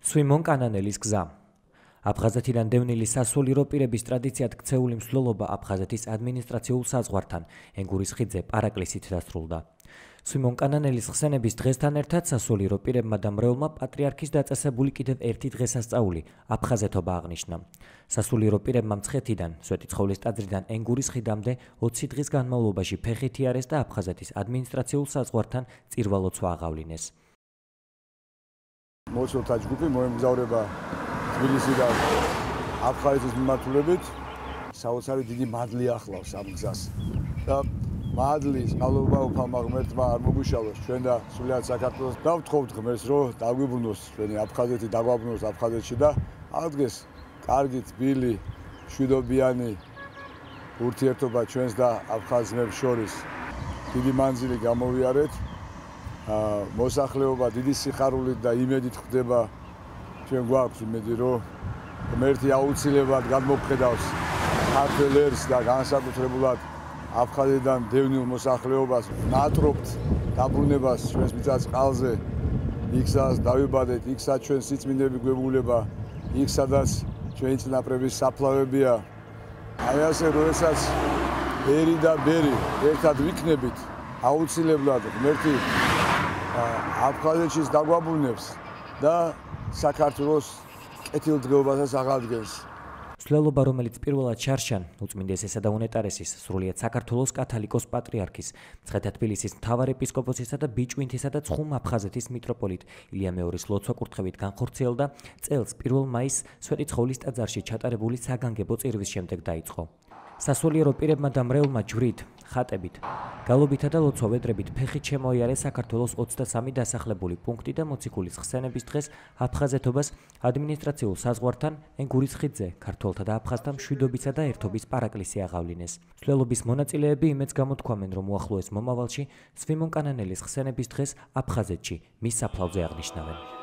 სვიმონ კანანელის გზა. აფხაზეთიდან დევნილი სასულიერო პირების ტრადიციად ქცეული მსვლელობა აფხაზეთის ადმინისტრაციულ საზღვართან ენგურის ხიდზე პარაკლისით დასრულდა. სვიმონ კანანელის ხსენების დღესთან ერთად სასულიერო პირებმა და მრევლმა პატრიარქის დაწესებული კიდევ ერთი დღესასწაული აფხაზეთობა აღნიშნა. სასულიერო პირებმა მცხეთიდან, სვეტიცხოვლის ტაძრიდან ენგურის ხიდამდე 20 დღის განმავლობაში ფეხით იარეს და აფხაზეთის ადმინისტრაციულ საზღვართან წირვა-ლოცვა აღავლინეს. მოცულთა ჯგუფი მოემგზავრება თბილისიდან აფხაზეთის მიმართულებით. საოცარი დიდი მადლი ახლავს ამ გზას. და მადლის მალობა უფალმა ღმერთმა არ მოგვიშალოს ჩვენ და სულიად საქართველოს. დავთხოვთ ღმერთს, რომ დაგვიბრუნოს ჩვენი აფხაზეთი, დაგვაბრუნოს აფხაზეთში და აღდგეს კარგი, თბილი, მშვიდობიანი ურთიერთობა ჩვენს და აფხაზებს შორის. დიდი მანძილი გამოვიარეთ. მოსახლეობა დიდი სიხარულით და იმედით ხვდება. ჩვენ გვაქვს იმედი, რომ ღმერთი აუცილებლად გადმოგხედავს ქართველ ერს და განსაკუთრებულად აფხაზეთიდან დევნილ მოსახლეობას. ნატრობთ დაბრუნებას ჩვენს მიწა-წყალზე, იქ სადაც დავიბადეთ, იქ სადაც ჩვენ სიწმინდები გვებულება, იქ სადაც ჩვენი წინაპრების საფლავებია. აი ასე როდესაც ბერი და ბერი ერთად ვიქნებით, აუცილებლად ღმერთი აფხაზეთშიც დაგვაბრუნებს და საქართველოს კეთილდღეობასაც აღადგენს. მსვლელობა, რომელიც პირველად შარშან უწმინდესისა და უნეტარესის, სრულიად საქართველოს კათალიკოს პატრიარქის, მცხეთა-თბილისის მთავარ ეპისკოპოსისა და ბიჭვინთისა და ცხუმ აფხაზეთის მიტროპოლიტ ილია მეორის ლოცვა-კურთხევით განხორციელდა წელს 1 მაისს სვეტიცხოვლის ტაძარში ჩატარებული საგანგებო წირვის შემდეგ დაიწყო. სასულიერო პირებმა და მრევლმა ჯვრით, ხატებით, გალობითა და ლოცვა-ვედრებით ფეხით შემოიარეს საქართველოს 23 დასახლებული პუნქტი და მოციქულის ხსენების დღეს აფხაზეთობას ადმინისტრაციულ საზღვართან ენგურის ხიდზე ქართველთა და აფხაზთა მშვიდობისა და ერთობის პარაკლისი აღავლინეს. მსვლელობის მონაწილეები იმედს გამოთქვამენ, რომ უახლოეს მომავალში სვიმონ კანანელის ხსენების დღეს აფხაზეთში მის საფლავზე აღნიშნავენ.